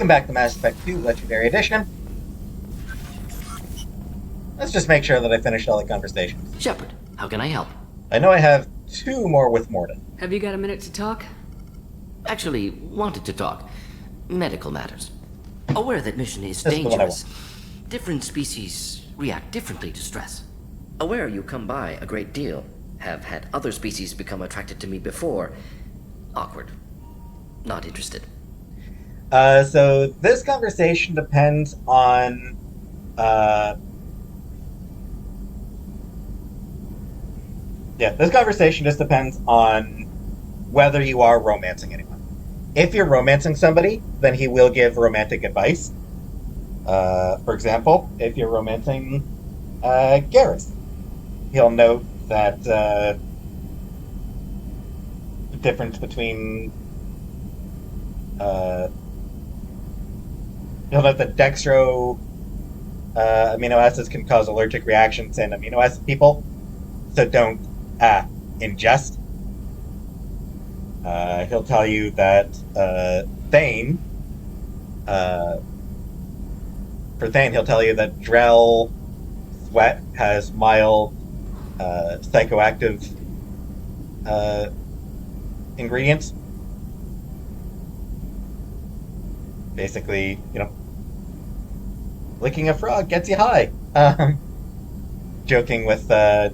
Welcome back to Mass Effect 2 Legendary Edition. Let's just make sure that I finished all the conversations. Shepard, how can I help? I know I have 2 more with Morden. Have you got a minute to talk? Actually, wanted to talk. Medical matters. Aware that mission is This is the one I dangerous. Different species react differently to stress. Aware you come by a great deal. Have had other species become attracted to me before. Awkward. Not interested. So this conversation depends on... this conversation just depends on whether you are romancing anyone. If you're romancing somebody, then he will give romantic advice. For example, if you're romancing Garrus, he'll note that the difference between... You'll note that dextro amino acids can cause allergic reactions in amino acid people, so don't ingest. He'll tell you that Thane, for Thane, he'll tell you that Drell sweat has mild psychoactive ingredients. Basically, licking a frog gets you high. Joking with a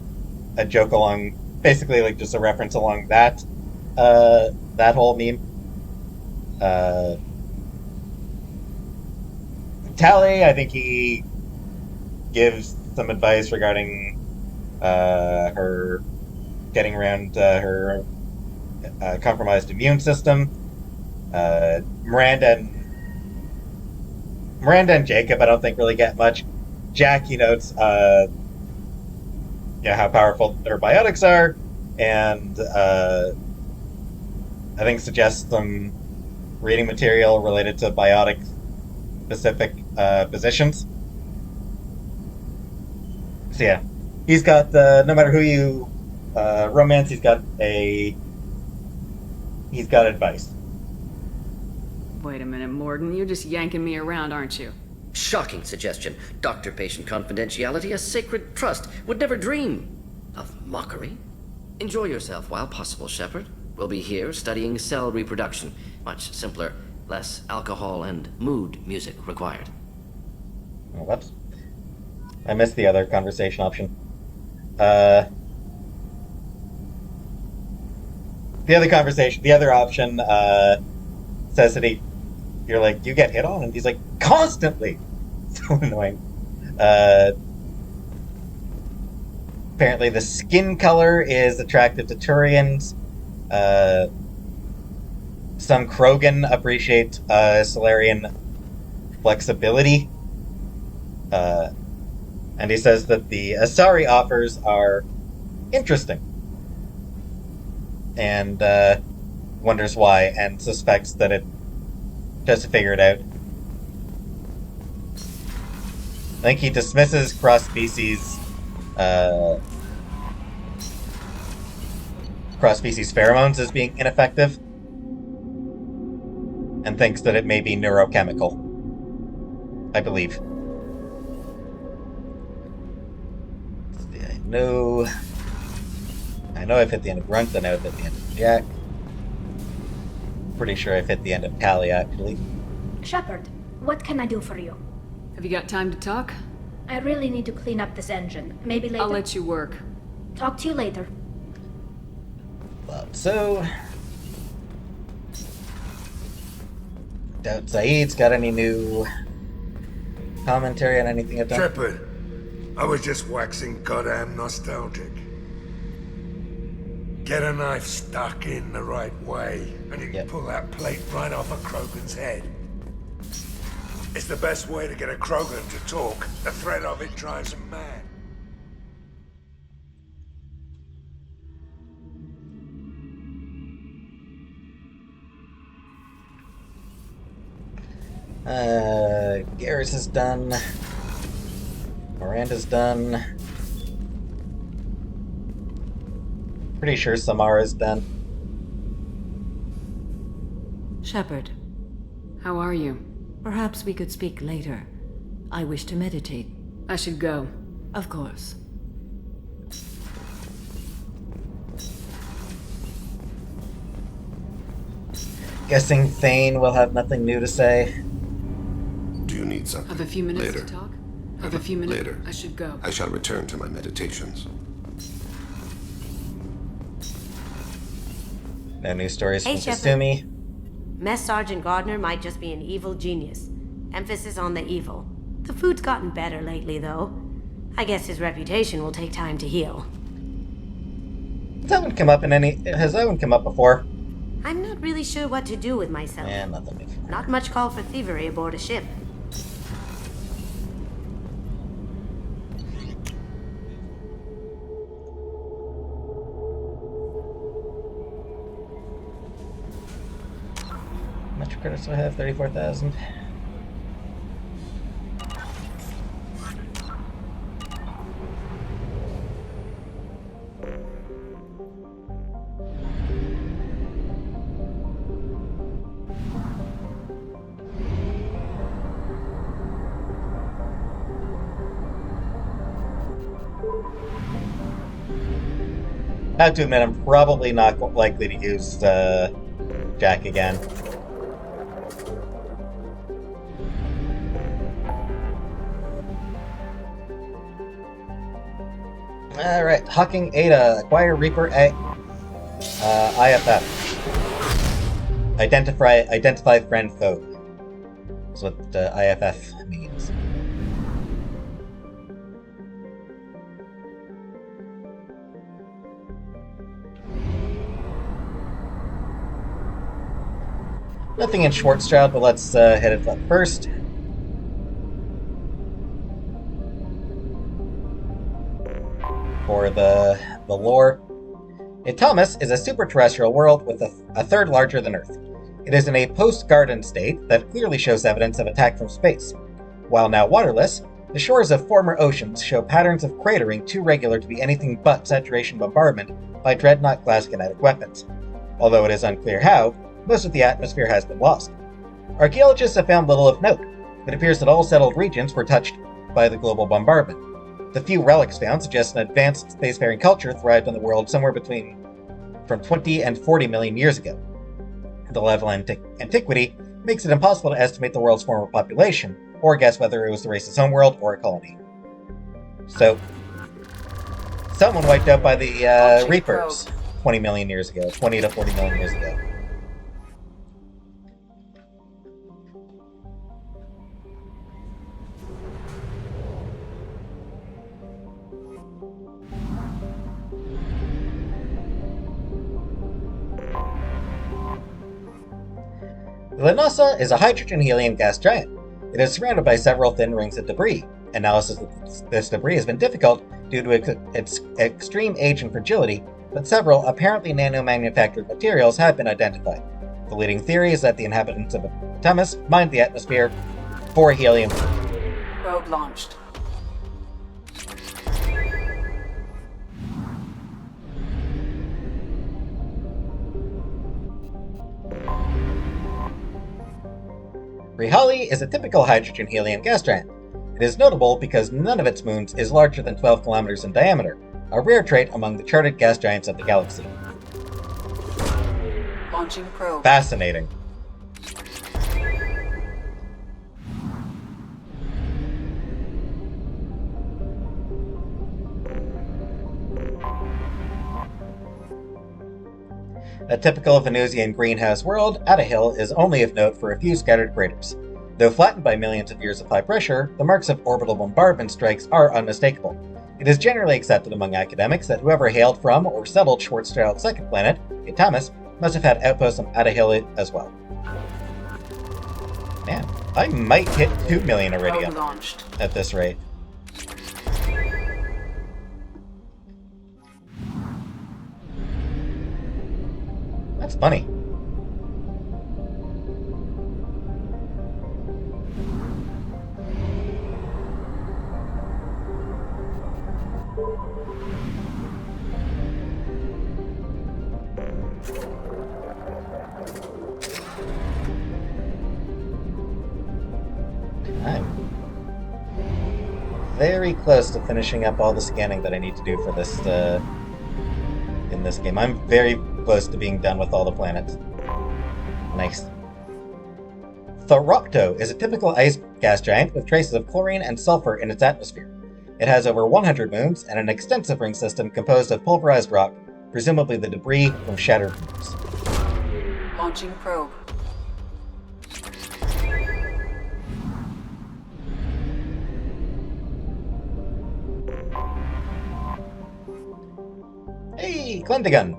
joke along, basically like just a reference along that whole meme. Tally, I think he gives some advice regarding her getting around her compromised immune system. Miranda and Jacob, I don't think really get much. Jack, he notes, how powerful their biotics are, and I think suggests some reading material related to biotic-specific positions. So yeah, he's got no matter who you romance, he's got advice. Wait a minute, Morden. You're just yanking me around, aren't you? Shocking suggestion. Doctor-patient confidentiality, a sacred trust. Would never dream of mockery. Enjoy yourself while possible, Shepard. We'll be here studying cell reproduction. Much simpler, less alcohol and mood music required. Well, I missed the other conversation option. The other option says that you're like, you get hit on? And he's like, constantly! So annoying. Apparently the skin color is attractive to Turians. Some Krogan appreciate Solarian flexibility. And he says that the Asari offers are interesting. And wonders why, and suspects that it just to figure it out. I think he dismisses cross-species pheromones as being ineffective, and thinks that it may be neurochemical. I believe. I know I've hit the end of Grunt, I know I've hit the end of Jack. Pretty sure I've hit the end of Tally, actually. Shepard, what can I do for you? Have you got time to talk? I really need to clean up this engine. Maybe later? I'll let you work. Talk to you later. So... Doubt Saeed's got any new commentary on anything I've done? Shepard, I was just waxing goddamn nostalgic. Get a knife stuck in the right way, and you can pull that plate right off a Krogan's head. It's the best way to get a Krogan to talk. The threat of it drives them mad. Garrus is done. Miranda's done. Pretty sure Samara's done. Shepard, how are you? Perhaps we could speak later. I wish to meditate. I should go. Of course. Guessing Thane will have nothing new to say. Do you need something? Have a few minutes later? to talk? Have a few minutes? Later. I should go. I shall return to my meditations. No news stories Hey, from Shepard. Kasumi. Mess Sergeant Gardner might just be an evil genius. Emphasis on the evil. The food's gotten better lately, though. I guess his reputation will take time to heal. Has that one come up before? I'm not really sure what to do with myself. Yeah, nothing before. Not much call for thievery aboard a ship. How much credits do I have? 34,000. I have to admit, I'm probably not likely to use Jack again. Alright, Hawking Ada. Acquire Reaper A. IFF. Identify friend foe. That's what IFF means. Nothing in Schwarzschild, but let's hit it up first. For the lore. Thomas is a super-terrestrial world with a third larger than Earth. It is in a post-garden state that clearly shows evidence of attack from space. While now waterless, the shores of former oceans show patterns of cratering too regular to be anything but saturation bombardment by dreadnought-class kinetic weapons. Although it is unclear how, most of the atmosphere has been lost. Archaeologists have found little of note. It appears that all settled regions were touched by the global bombardment. The few relics found suggest an advanced spacefaring culture thrived on the world somewhere from 20 and 40 million years ago. The level of antiquity makes it impossible to estimate the world's former population, or guess whether it was the race's homeworld or a colony. So, someone wiped out by the Reapers 20 million years ago, 20 to 40 million years ago. Linosa is a hydrogen-helium gas giant. It is surrounded by several thin rings of debris. Analysis of this debris has been difficult due to its extreme age and fragility, but several apparently nano-manufactured materials have been identified. The leading theory is that the inhabitants of Thomas mined the atmosphere for helium. Probe launched. Rihali is a typical hydrogen-helium gas giant. It is notable because none of its moons is larger than 12 kilometers in diameter, a rare trait among the charted gas giants of the galaxy. Launching probe. Fascinating. A typical Venusian greenhouse world, Adahill is only of note for a few scattered craters. Though flattened by millions of years of high pressure, the marks of orbital bombardment strikes are unmistakable. It is generally accepted among academics that whoever hailed from or settled Schwarzschild's second planet, Itamus, must have had outposts on Adahill as well. Man, I might hit 2 million iridium at this rate. That's funny. very close to finishing up all the scanning that I need to do for this, in this game. I'm very close to being done with all the planets. Nice. Thoropto is a typical ice gas giant with traces of chlorine and sulfur in its atmosphere. It has over 100 moons and an extensive ring system composed of pulverized rock, presumably the debris from shattered moons. Launching probe. Hey, Clintagon!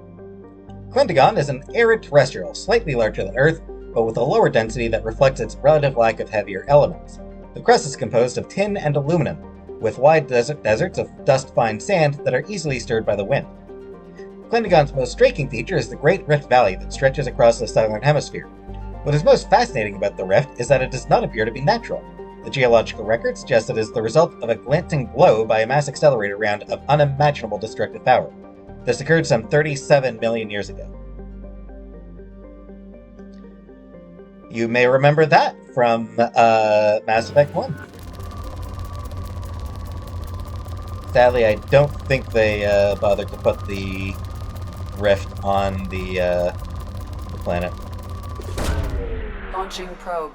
Clintagon is an arid terrestrial, slightly larger than Earth, but with a lower density that reflects its relative lack of heavier elements. The crust is composed of tin and aluminum, with wide deserts of dust-fine sand that are easily stirred by the wind. Clintagon's most striking feature is the Great Rift Valley that stretches across the southern hemisphere. What is most fascinating about the rift is that it does not appear to be natural. The geological record suggests it is the result of a glancing blow by a mass accelerator round of unimaginable destructive power. This occurred some 37 million years ago. You may remember that from Mass Effect 1. Sadly, I don't think they bothered to put the rift on the planet. Launching probe.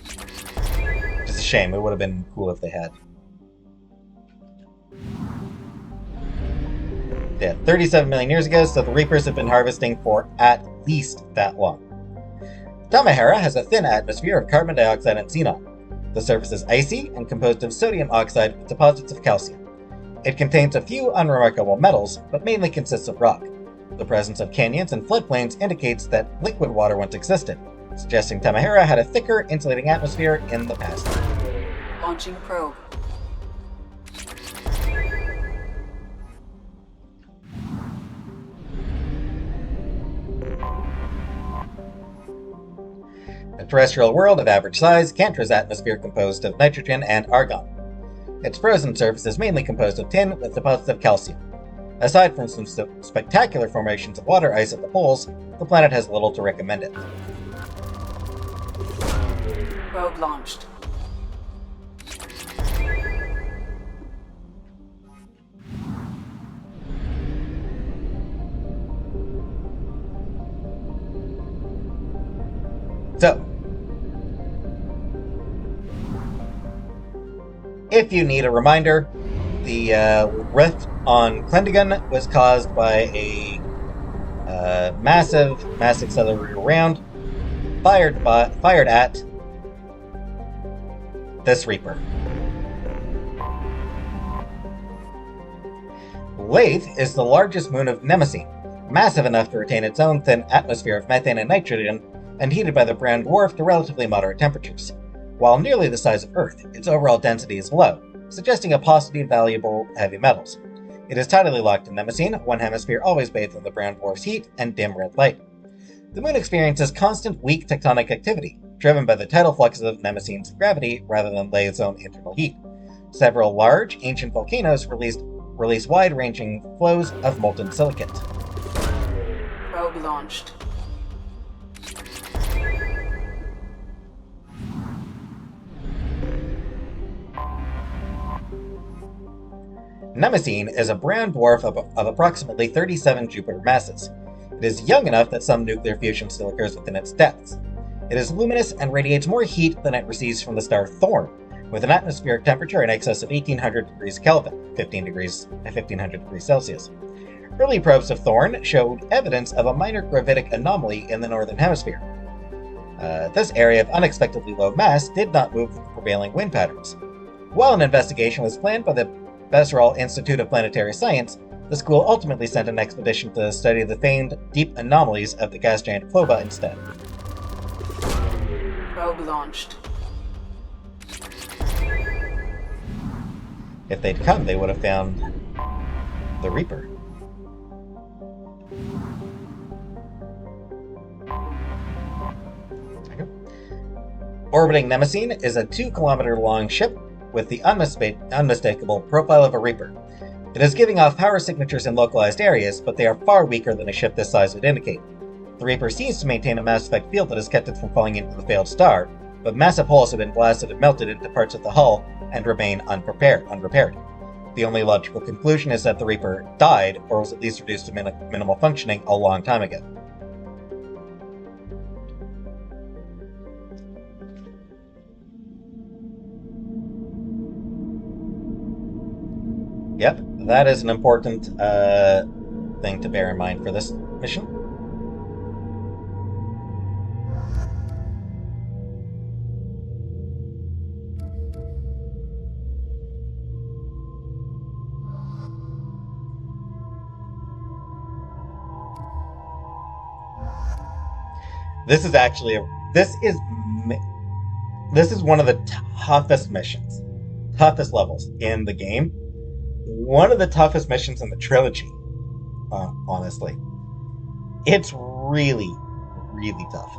It's a shame. It would have been cool if they had. Yeah, 37 million years ago, so the Reapers have been harvesting for at least that long. Tamahara has a thin atmosphere of carbon dioxide and xenon. The surface is icy and composed of sodium oxide with deposits of calcium. It contains a few unremarkable metals, but mainly consists of rock. The presence of canyons and floodplains indicates that liquid water once existed, suggesting Tamahara had a thicker, insulating atmosphere in the past. Launching probe. A terrestrial world of average size, Cantra's atmosphere composed of nitrogen and argon. Its frozen surface is mainly composed of tin with deposits of calcium. Aside from some spectacular formations of water ice at the poles, the planet has little to recommend it. Probe launched. So, if you need a reminder, the rift on Clintagon was caused by a massive mass accelerator round fired at this Reaper. Lathe is the largest moon of Nemesis, massive enough to retain its own thin atmosphere of methane and nitrogen, and heated by the brown dwarf to relatively moderate temperatures. While nearly the size of Earth, its overall density is low, suggesting a paucity of valuable heavy metals. It is tidally locked in Nemesis, one hemisphere always bathed in the brown dwarf's heat and dim red light. The moon experiences constant weak tectonic activity, driven by the tidal fluxes of Nemesis' gravity rather than Lathe's own internal heat. Several large, ancient volcanoes release wide-ranging flows of molten silicate. Probe launched. Nemesis is a brown dwarf of approximately 37 Jupiter masses. It is young enough that some nuclear fusion still occurs within its depths. It is luminous and radiates more heat than it receives from the star Thorn, with an atmospheric temperature in excess of 1800 degrees Kelvin, 1500 degrees Celsius. Early probes of Thorn showed evidence of a minor gravitic anomaly in the northern hemisphere. This area of unexpectedly low mass did not move with the prevailing wind patterns. While an investigation was planned by the Besserall Institute of Planetary Science, the school ultimately sent an expedition to study the famed deep anomalies of the gas giant Cloba instead. Probe launched. If they'd come, they would have found the Reaper. Orbiting Nemesis is a 2-kilometer-long ship with the unmistakable profile of a Reaper. It is giving off power signatures in localized areas, but they are far weaker than a ship this size would indicate. The Reaper seems to maintain a mass effect field that has kept it from falling into the failed star, but massive holes have been blasted and melted into parts of the hull and remain unrepaired. The only logical conclusion is that the Reaper died, or was at least reduced to minimal functioning a long time ago. Yep, that is an important thing to bear in mind for this mission. This is actually this is one of the toughest missions, toughest levels in the game. One of the toughest missions in the trilogy, honestly. It's really, really tough.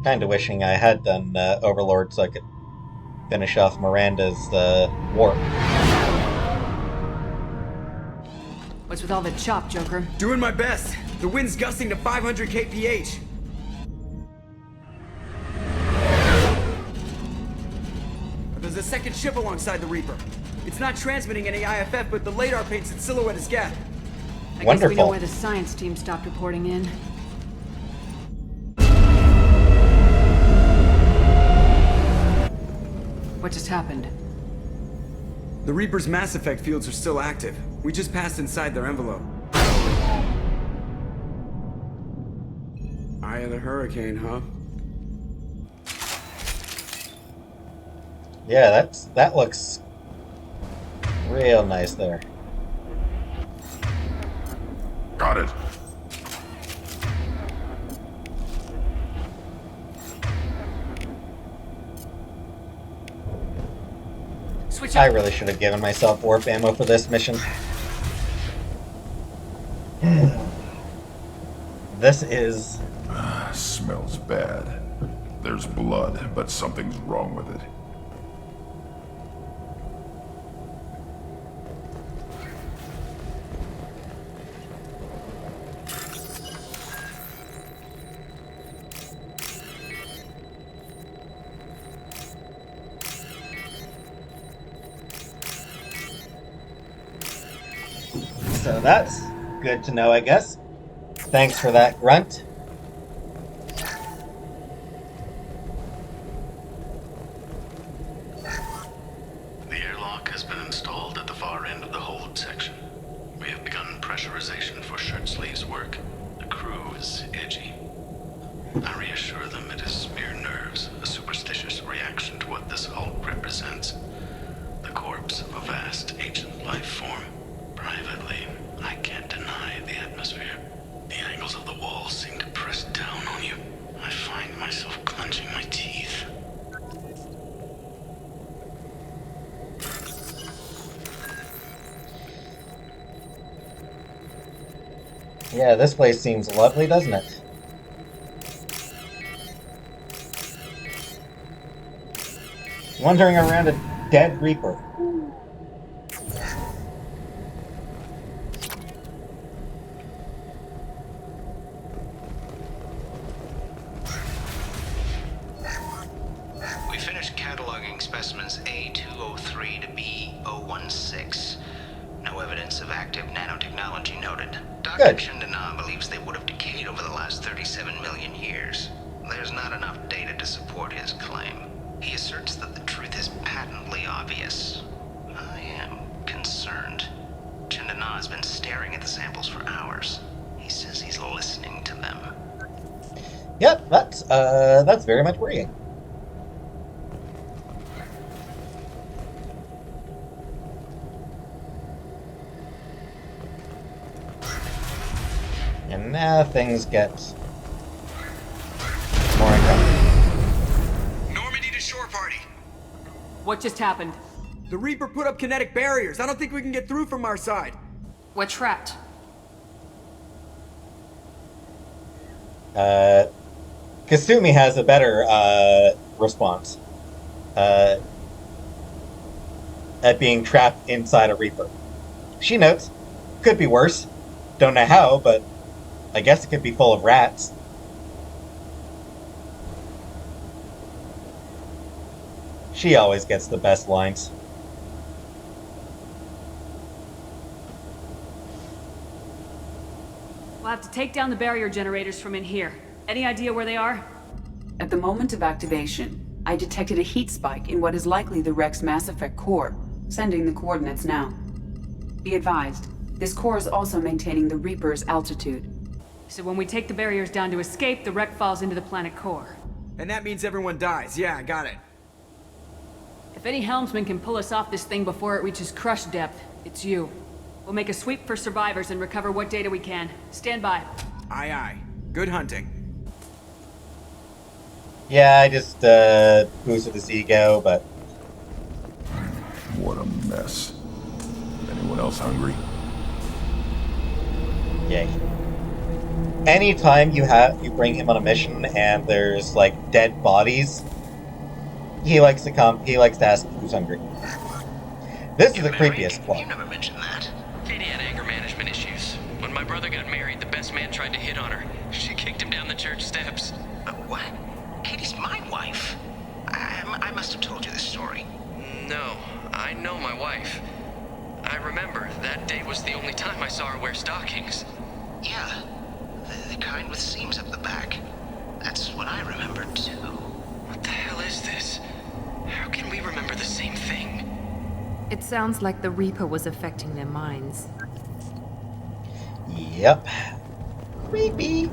Kind of wishing I had done Overlord so I could finish off Miranda's warp. What's with all the chop, Joker? Doing my best. The wind's gusting to 500 kph. There's a second ship alongside the Reaper. It's not transmitting any IFF, but the radar paints its silhouette as Geth. I guess we know why the science team stopped reporting in. What just happened? The Reaper's mass effect fields are still active. We just passed inside their envelope. Eye of the hurricane, huh? Yeah, that looks real nice there. Got it. I really should have given myself warp ammo for this mission. This is... Smells bad. There's blood, but something's wrong with it. So that's good to know, I guess. Thanks for that, Grunt. The airlock has been installed at the far end of the hold section. We have begun pressurization for shirt sleeves work. The crew is edgy. I reassure them it is mere nerves, a superstitious reaction to what this hulk represents. The corpse of a vast ancient life form. Privately, I can't deny the atmosphere. The angles of the walls seem to press down on you. I find myself clenching my teeth. Yeah, this place seems lovely, doesn't it? Wandering around a dead Reaper. We finished cataloging specimens A203 to B016. No evidence of active nanotechnology noted. Dr. Chandana believes they would have decayed over the last 37 million years. There's not enough data to support his claim. He asserts that the truth is patently obvious. I am concerned. Chandana has been staring at the samples for hours. He says he's listening to them. Yep, that's very much worrying. And now things get more uncomfortable. Normandy to shore party. What just happened? The Reaper put up kinetic barriers. I don't think we can get through from our side. We're trapped. Kasumi has a better response. at being trapped inside a Reaper. She notes, could be worse. Don't know how, but I guess it could be full of rats. She always gets the best lines. We'll have to take down the barrier generators from in here. Any idea where they are? At the moment of activation, I detected a heat spike in what is likely the Rex Mass Effect core, sending the coordinates now. Be advised, this core is also maintaining the Reaper's altitude. So when we take the barriers down to escape, the wreck falls into the planet core. And that means everyone dies. Yeah, I got it. If any helmsman can pull us off this thing before it reaches crush depth, it's you. We'll make a sweep for survivors and recover what data we can. Stand by. Aye, aye. Good hunting. Yeah, I just boosted his ego, but... What a mess. Anyone else hungry? Yay. Anytime you bring him on a mission and there's, like, dead bodies, he likes to ask who's hungry. This is the creepiest part. You never mentioned that. Katie had anger management issues. When my brother got married, the best man tried to hit on her. She kicked him down the church steps. What? Katie's my wife. I must have told you this story. No, I know my wife. I remember, that day was the only time I saw her wear stockings. Yeah, the kind with seams up the back. That's what I remembered, too. What the hell is this? How can we remember the same thing? It sounds like the Reaper was affecting their minds. Yep. Creepy.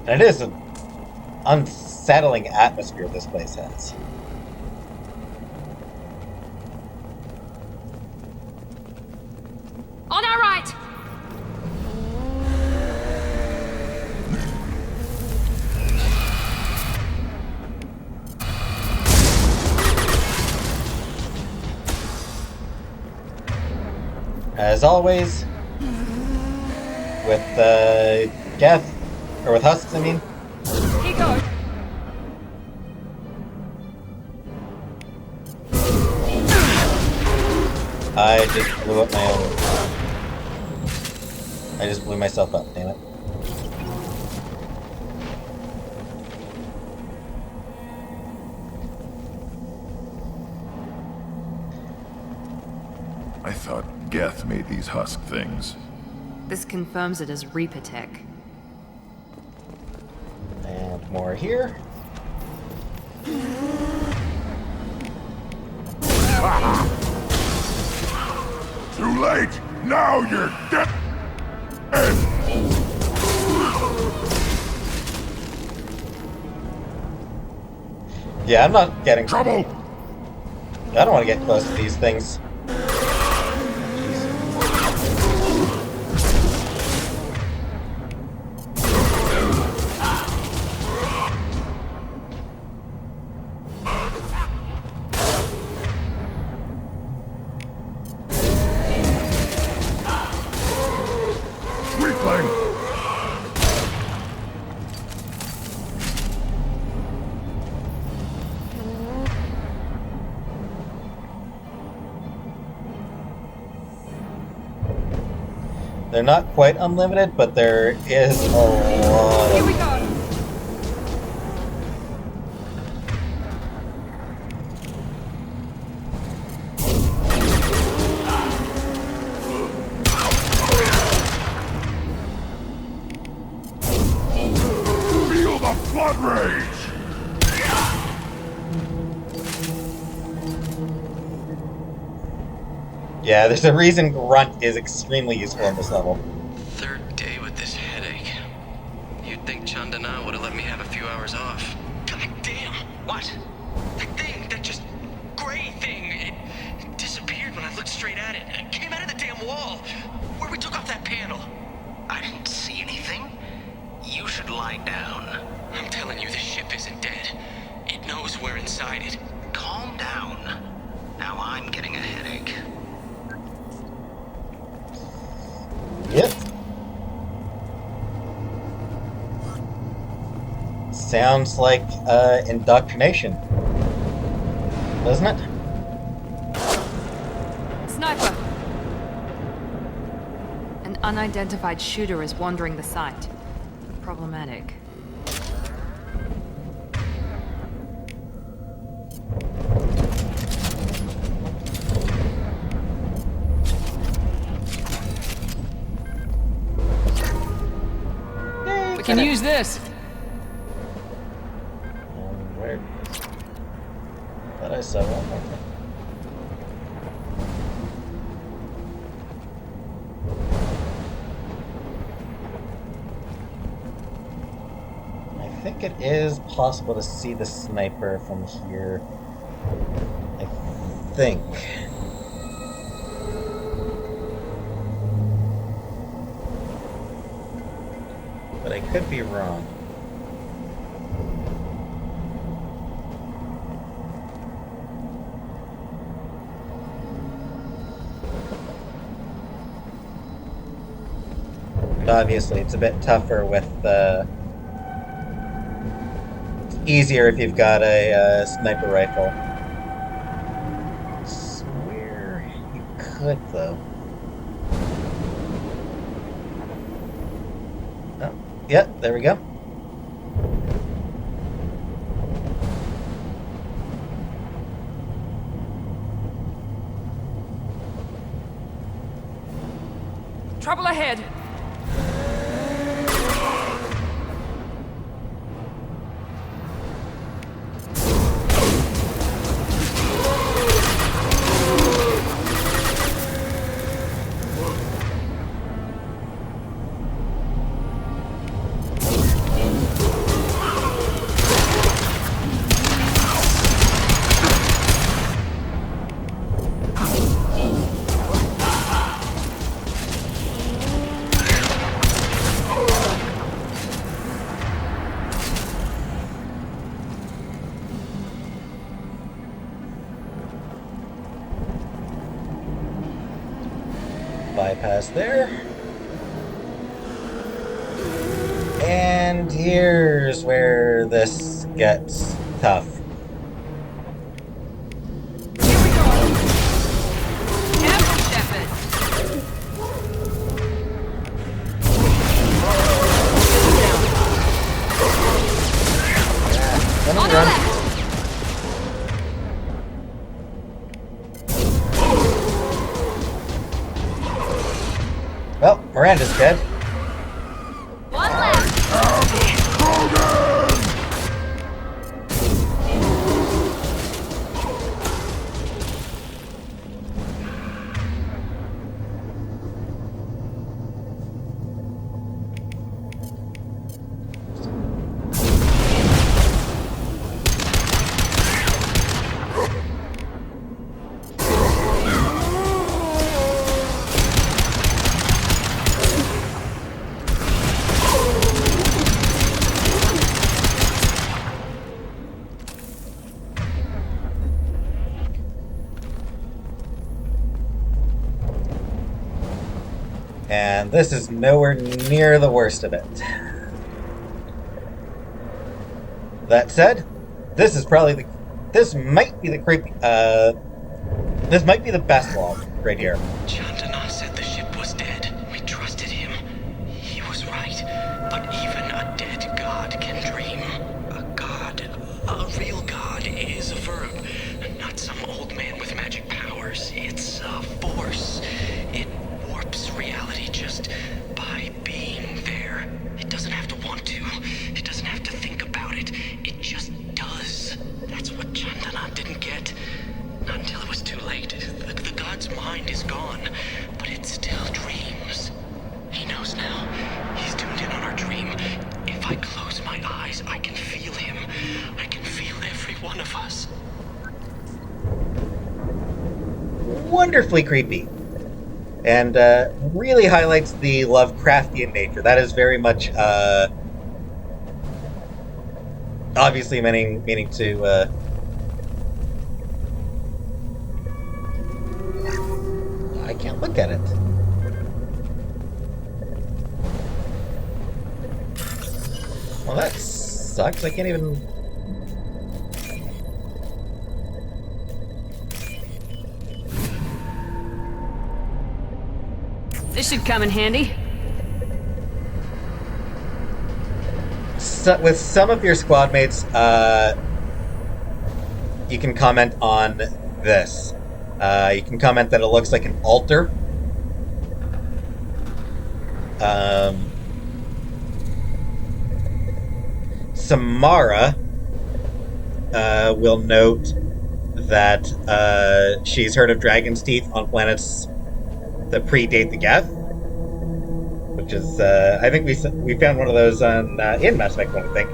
And it is an unsettling atmosphere this place has. On our right! As always, with Geth, or with Husks, I mean. He goes. I just blew up my own. I just blew myself up, damn it. I thought Geth made these husk things. This confirms it as Reaper tech. And more here. Too late! Now you're dead! Yeah, I'm not getting... Trouble! I don't want to get close to these things. They're not quite unlimited, but there is a lot. Here we go. Feel the flood rage! Yeah, there's a reason Grunt is extremely useful on this level. Third day with this headache. You'd think Chandana would have let me have a few hours off. God damn! What? That thing, that just gray thing, it disappeared when I looked straight at it. It came out of the damn wall, where we took off that panel. I didn't see anything. You should lie down. I'm telling you, this ship isn't dead. It knows we're inside it. Calm down. Now I'm getting a headache. Yep. Sounds like indoctrination, doesn't it? Sniper! An unidentified shooter is wandering the site. Problematic. We can use this! Where? Thought I saw one more thing. I think it is possible to see the sniper from here. I think. But I could be wrong. Obviously, it's a bit tougher with easier if you've got a sniper rifle. I swear you could, though. Oh, yeah, there we go. Trouble ahead! Bypass there. And here's where this gets tough. Well, Miranda's dead. One left! And this is nowhere near the worst of it. That said, this is probably the... This might be the creepy... this might be the best log right here. Chandana said the ship was dead. We trusted him. He was right. But even a dead god can dream. A god, a real god, is a verb. Not some old man with magic powers. It's a force. It warps reality just by being there. It doesn't have to want to. It doesn't have to think about it. It just does. That's what Chandana didn't get. Not until it was too late. The god's mind is gone, but it still dreams. He knows now. He's tuned in on our dream. If I close my eyes, I can feel him. I can feel every one of us. Wonderfully creepy. And really highlights the Lovecraftian nature. That is very much, obviously meaning to, I can't look at it. Well, that's sucks. I can't even... This should come in handy. So, with some of your squad mates, you can comment on this. You can comment that it looks like an altar. Samara will note that she's heard of dragon's teeth on planets that predate the Geth, which is I think we found one of those on in Mass Effect 1, I think.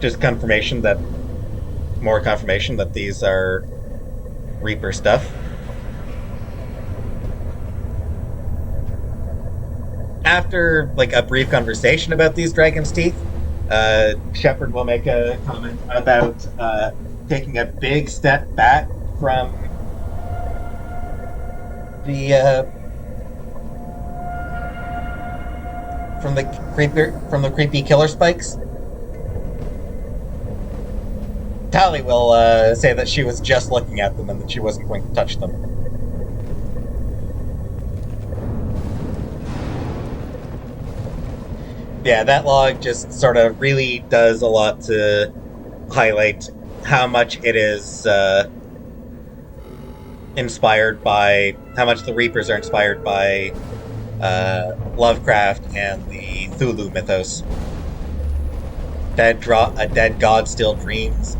Just more confirmation that these are Reaper stuff. After like a brief conversation about these dragon's teeth, Shepard will make a comment about taking a big step back from the creepy killer spikes. Tali will say that she was just looking at them and that she wasn't going to touch them. Yeah, that log just sort of really does a lot to highlight how much it is inspired by, how much the Reapers are inspired by Lovecraft and the Cthulhu mythos. A dead god still dreams.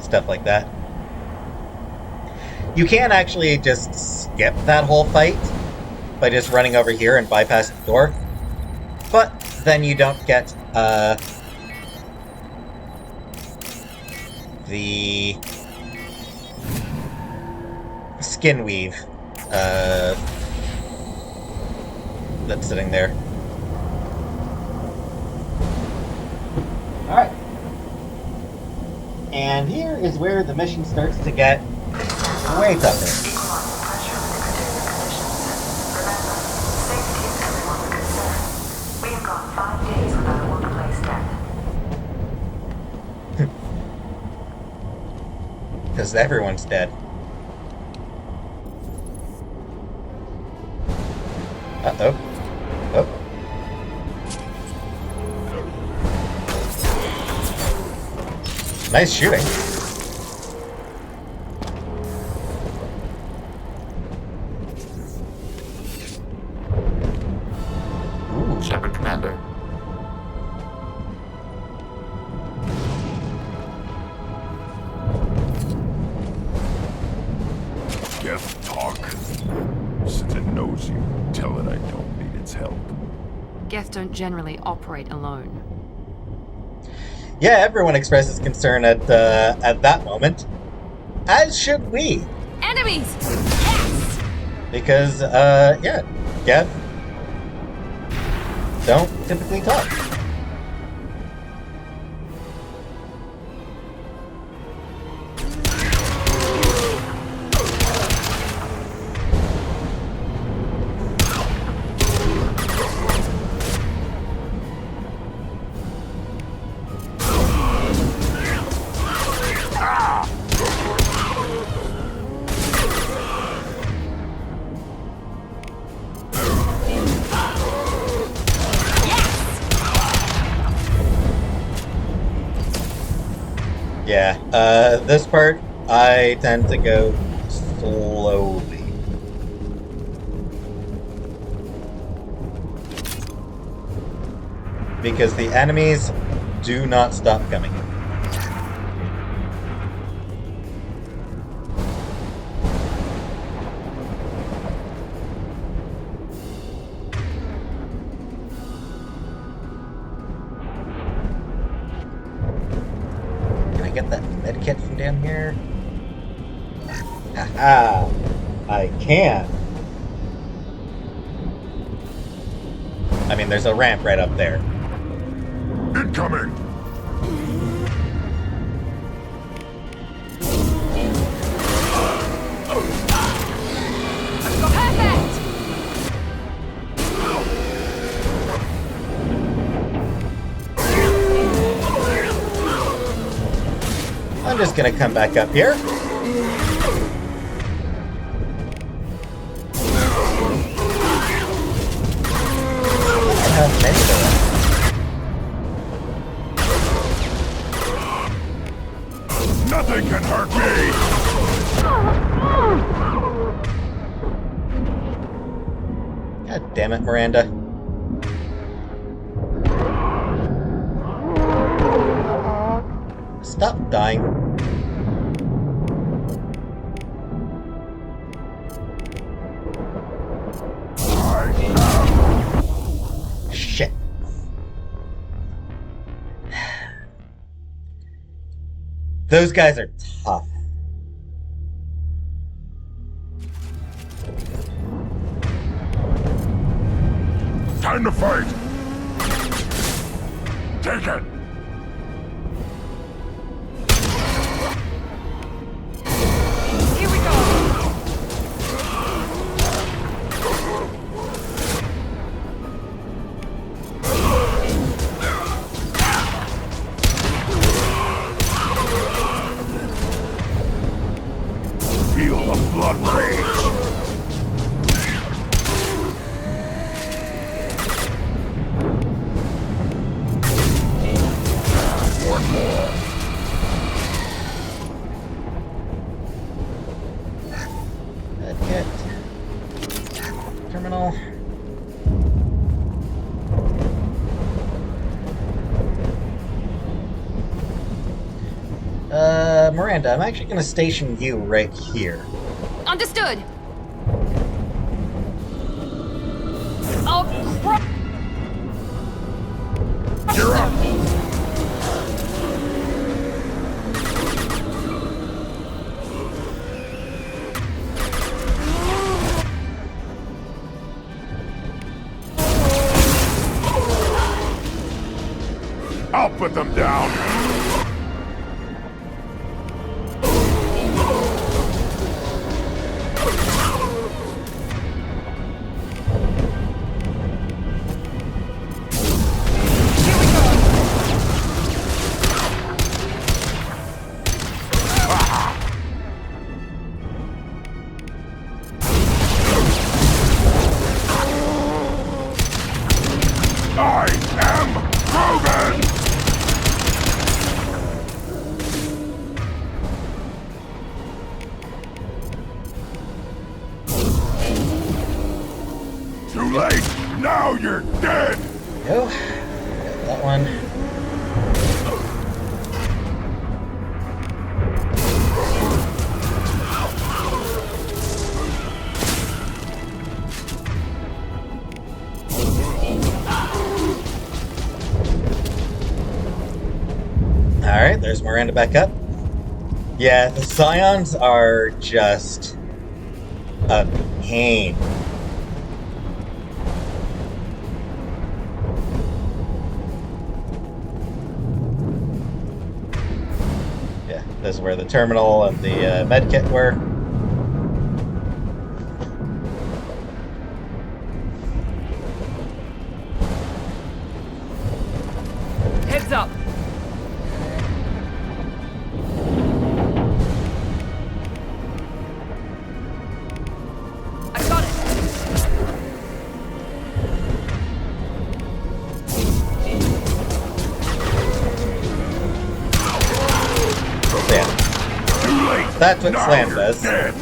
Stuff like that. You can actually just skip that whole fight by just running over here and bypassing the door. But then you don't get the skin weave that's sitting there. Alright. And here is where the mission starts to get way tougher. We have gone 5 days without a workplace death. Because everyone's dead. Uh-oh. Oh. Nice shooting. Ooh. Shepard Commander. Geth talk. Since it knows you, tell it I don't need its help. Geth don't generally operate alone. Yeah, everyone expresses concern at that moment. As should we. Enemies! Yes! Because, yeah, Geth don't typically talk. Yeah, this part, I tend to go slowly. Because the enemies do not stop coming. Get that medkit from down here? Haha! I can! I mean, there's a ramp right up there. Incoming! Perfect! I'm just gonna come back up here. How many there are. Nothing can hurt me! God damn it, Miranda. Stop dying. Shit. Those guys are tough. Time to fight! Take it! Here we go! Feel the blood rage! One more. Medkit. Terminal. Miranda, I'm actually going to station you right here. Understood! Oh, crap! You're up! I'll put them down! I am Krogan! Too late! Now you're dead! Go. Got that one. Alright, there's Miranda back up. Yeah, the Scions are just a pain. Yeah, this is where the terminal and the medkit were. Heads up! I got it! Yeah. Too late! That's what Now Slam you're does. dead.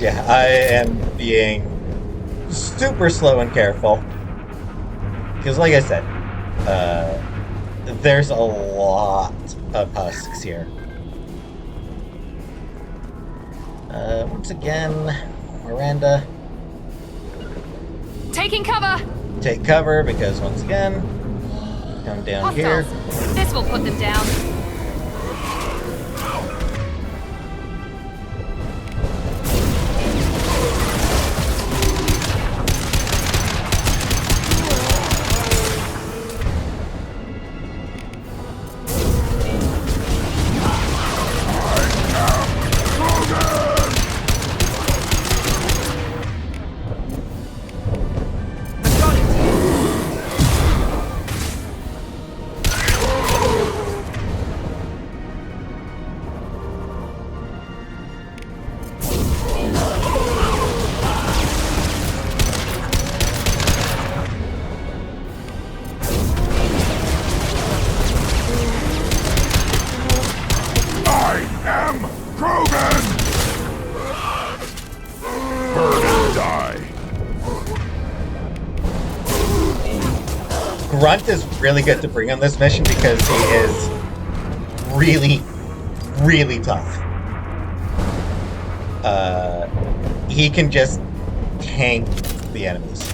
Yeah, I am being super slow and careful. Because like I said, there's a lot of husks here. Once again, Miranda, Taking cover! take cover because once again, come down here. Hostiles. This will put them down. Grunt is really good to bring on this mission because he is really, really tough. He can just tank the enemies.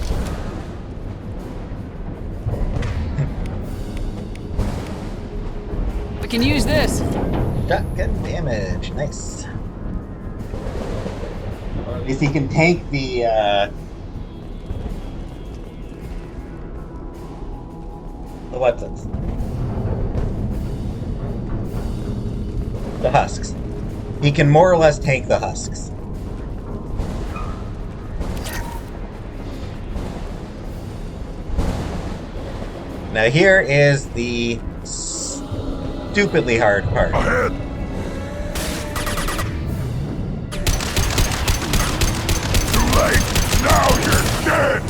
We can use this. Shotgun damage, nice. Or at least he can tank the what's it? The husks. He can more or less tank the husks. Now here is the stupidly hard part. Ahead. Too late. Now you're dead.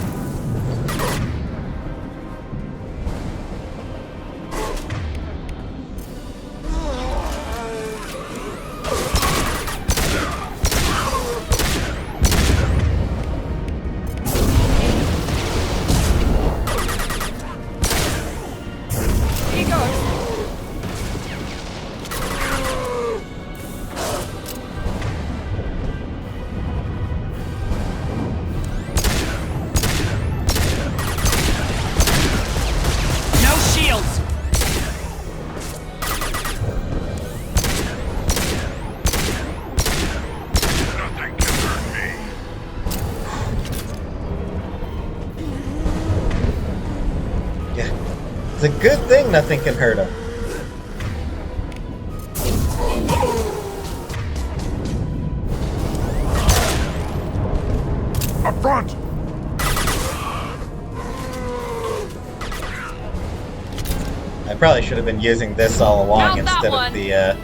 It's a good thing nothing can hurt him. Up front! I probably should have been using this all along instead of the,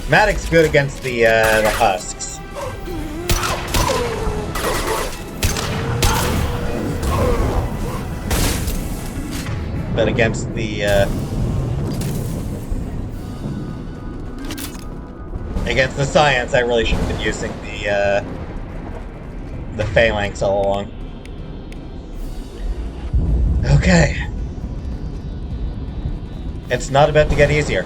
Maddox's good against the husks. But against the, against the science, I really should have been using the phalanx all along. Okay. It's not about to get easier.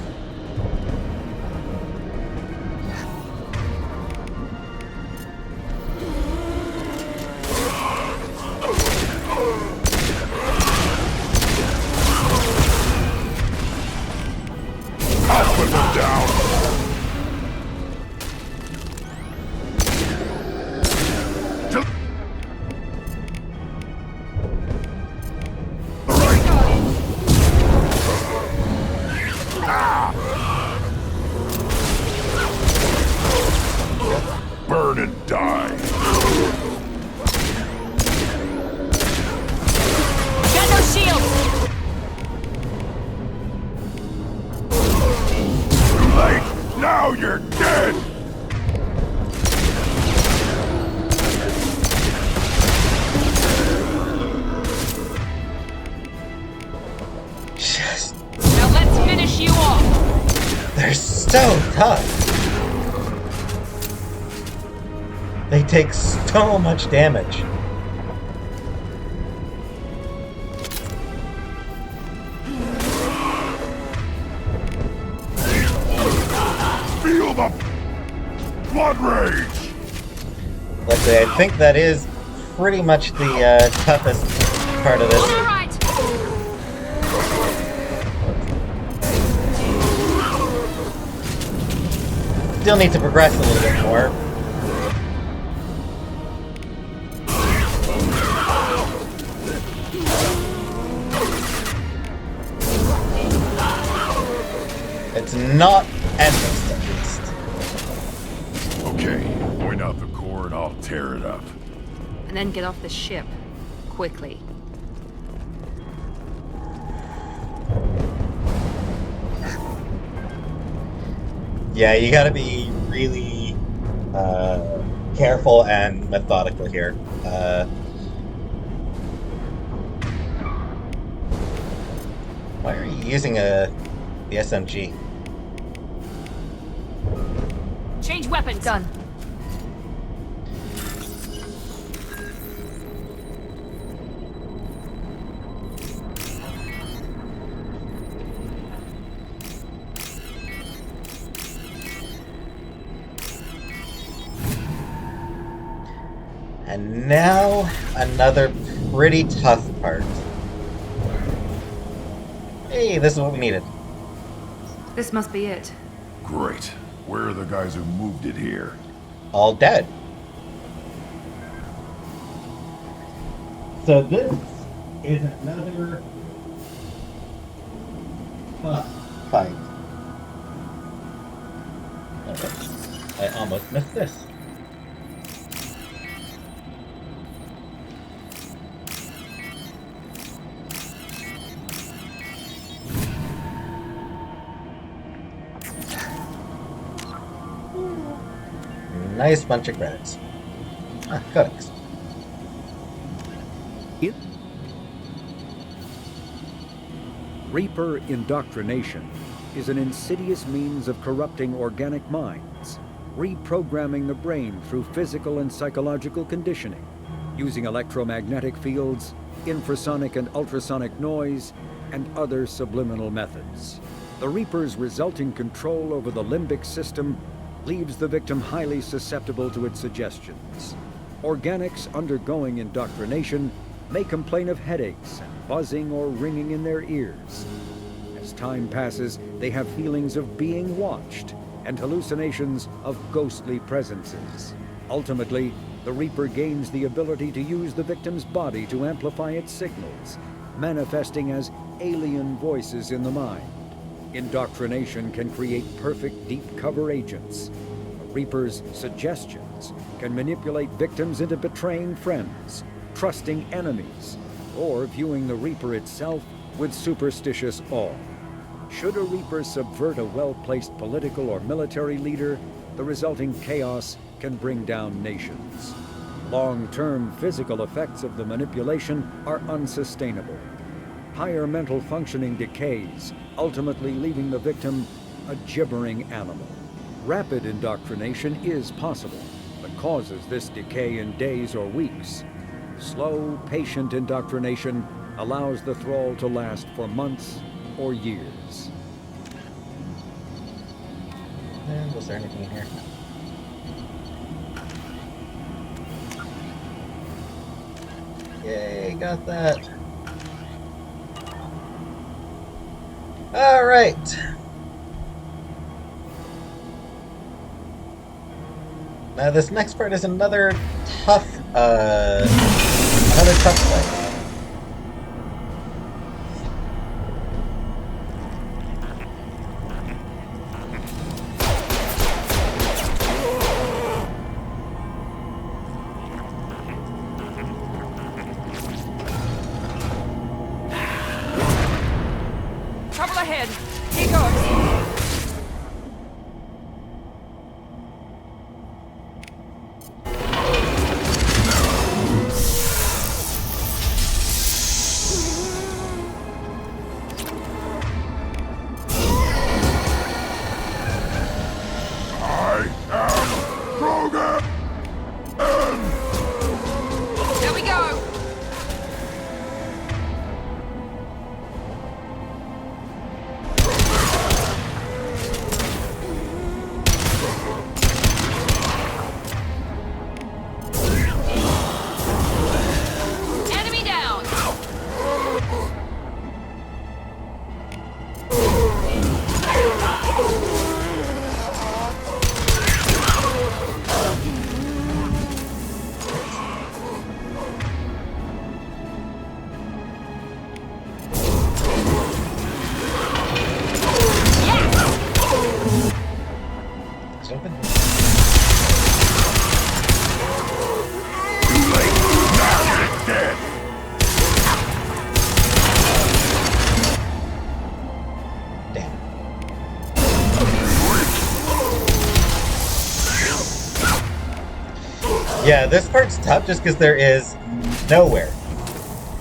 I'll put them down. Burn and die. Got no shields! Too late. Now you're dead. Just... Now let's finish you off! They're so tough. They take so much damage. Feel the blood rage. Let's say, I think that is pretty much the toughest part of this. All right. Still need to progress a little bit more. It's not endless, at least. Okay, point out the core and I'll tear it up. And then get off the ship. Quickly. Yeah, you gotta be really careful and methodical here. Why are you using a The SMG. Change weapons. Done. And now, another pretty tough part. Hey, this is what we needed. This must be it. Great. Where are the guys who moved it here? All dead. So this is another fight. Oh, I almost missed this. Nice bunch of credits. Ah, codex. Reaper indoctrination is an insidious means of corrupting organic minds, reprogramming the brain through physical and psychological conditioning, using electromagnetic fields, infrasonic and ultrasonic noise, and other subliminal methods. The Reaper's resulting control over the limbic system leaves the victim highly susceptible to its suggestions. Organics undergoing indoctrination may complain of headaches and buzzing or ringing in their ears. As time passes, they have feelings of being watched and hallucinations of ghostly presences. Ultimately, the Reaper gains the ability to use the victim's body to amplify its signals, manifesting as alien voices in the mind. Indoctrination can create perfect deep cover agents. The Reaper's suggestions can manipulate victims into betraying friends, trusting enemies, or viewing the Reaper itself with superstitious awe. Should a Reaper subvert a well-placed political or military leader, the resulting chaos can bring down nations. Long-term physical effects of the manipulation are unsustainable. Higher mental functioning decays, ultimately leaving the victim a gibbering animal. Rapid indoctrination is possible, but causes this decay in days or weeks. Slow, patient indoctrination allows the thrall to last for months or years. And was there anything in here? Yay, got that. All right. Now this next part is another tough fight. Trouble ahead. Here goes. Here we go. Enemy down. Yeah, this part's tough just because there is nowhere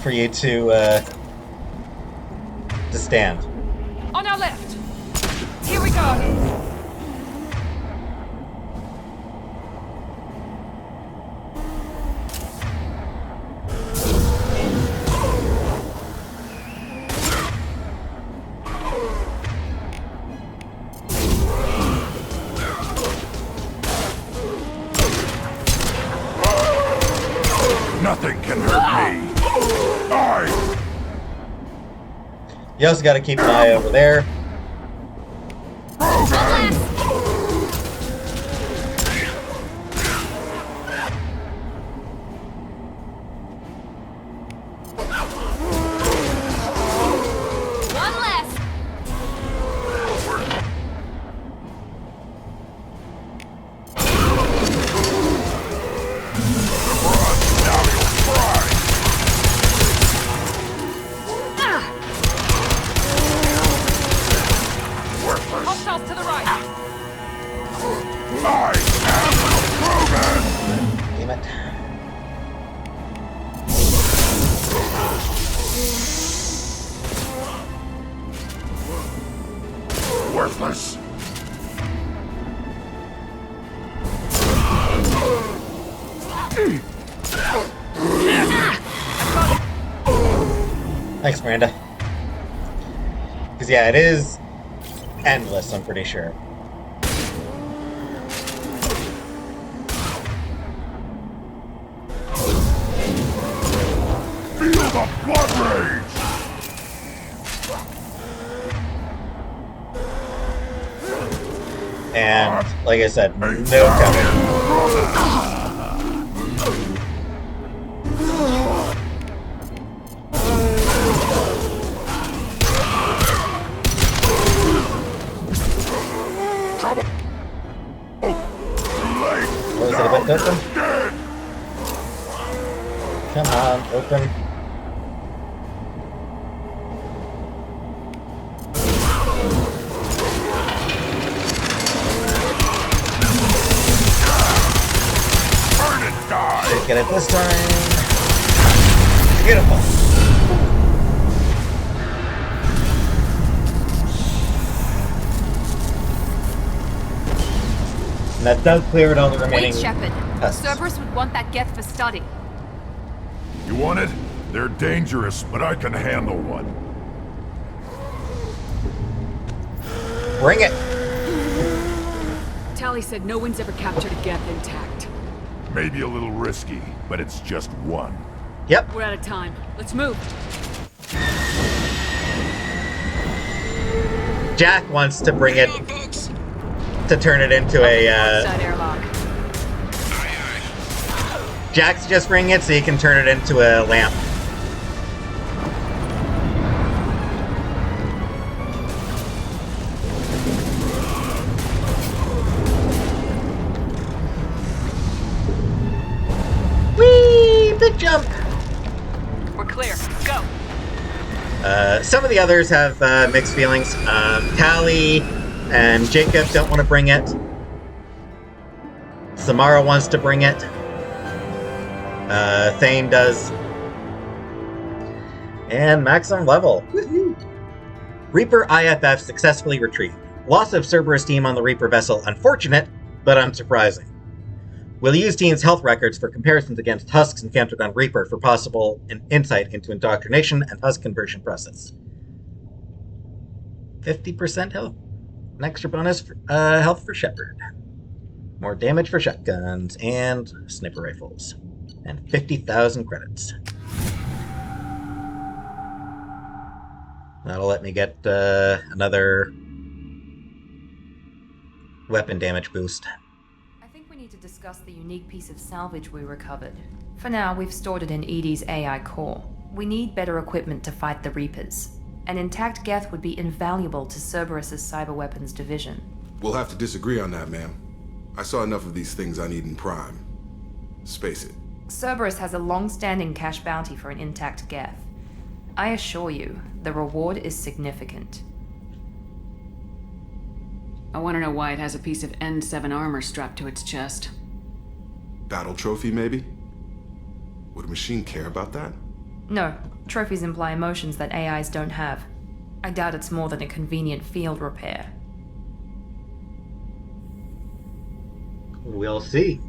for you to stand. On our left. Here we go! Nothing can hurt me. You also got to keep an eye over there. Worthless. Thanks, Miranda. Because, yeah, it is endless, I'm pretty sure. Feel the blood rage! And, like I said, no cover. Was it a bit open? Come on, open. Let's get it this time. Beautiful. And that does clear it all the remaining. Wait, Shepard. Husks. Cerberus would want that Geth for study. You want it? They're dangerous, but I can handle one. Bring it. Tally said no one's ever captured a Geth intact. Maybe a little risky, but it's just one. Yep. We're out of time. Let's move. Jack wants to bring it to turn it into a. Side airlock. Jack's just bringing it so he can turn it into a lamp. Whee! Big jump! We're clear. Go. Some of the others have mixed feelings. Tally and Jacob don't want to bring it. Samara wants to bring it. Thane does. And maximum level. Woohoo! Reaper IFF successfully retrieved. Loss of Cerberus team on the Reaper vessel unfortunate, but unsurprising. We'll use team's health records for comparisons against Husks encountered on Reaper for possible insight into indoctrination and Husk conversion process. 50% health. An extra bonus for, health for Shepard. More damage for shotguns and sniper rifles. And 50,000 credits. That'll let me get another weapon damage boost. I think we need to discuss the unique piece of salvage we recovered. For now, we've stored it in EDI's AI core. We need better equipment to fight the Reapers. An intact Geth would be invaluable to Cerberus's cyber weapons division. We'll have to disagree on that, ma'am. I saw enough of these things I need in Prime. Space it. Cerberus has a long-standing cash bounty for an intact Geth. I assure you, the reward is significant. I want to know why it has a piece of N7 armor strapped to its chest. Battle trophy, maybe? Would a machine care about that? No, trophies imply emotions that AIs don't have. I doubt it's more than a convenient field repair. We'll see.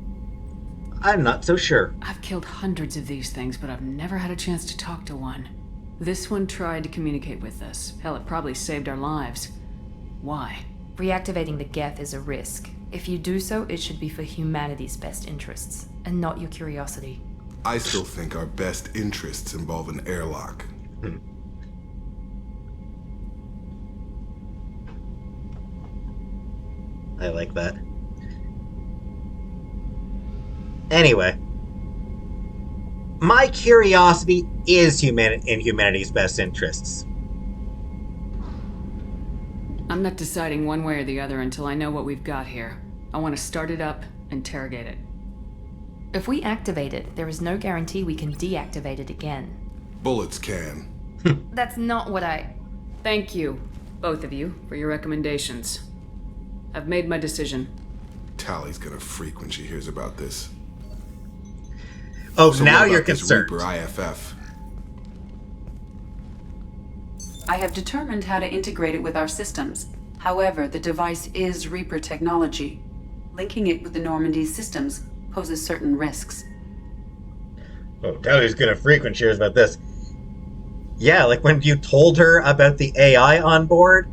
I'm not so sure. I've killed hundreds of these things, but I've never had a chance to talk to one. This one tried to communicate with us. Hell, it probably saved our lives. Why? Reactivating the Geth is a risk. If you do so, it should be for humanity's best interests, and not your curiosity. I still think our best interests involve an airlock. I like that. Anyway, my curiosity is in humanity's best interests. I'm not deciding one way or the other until I know what we've got here. I want to start it up, interrogate it. If we activate it, there is no guarantee we can deactivate it again. Bullets can. That's not what I... Thank you, both of you, for your recommendations. I've made my decision. Tally's gonna freak when she hears about this. Oh, so now what you're about this concerned. Reaper IFF? I have determined how to integrate it with our systems. However, the device is Reaper technology. Linking it with the Normandy's systems poses certain risks. Oh, Tally's gonna freak when she hears about this. Yeah, like when you told her about the AI on board.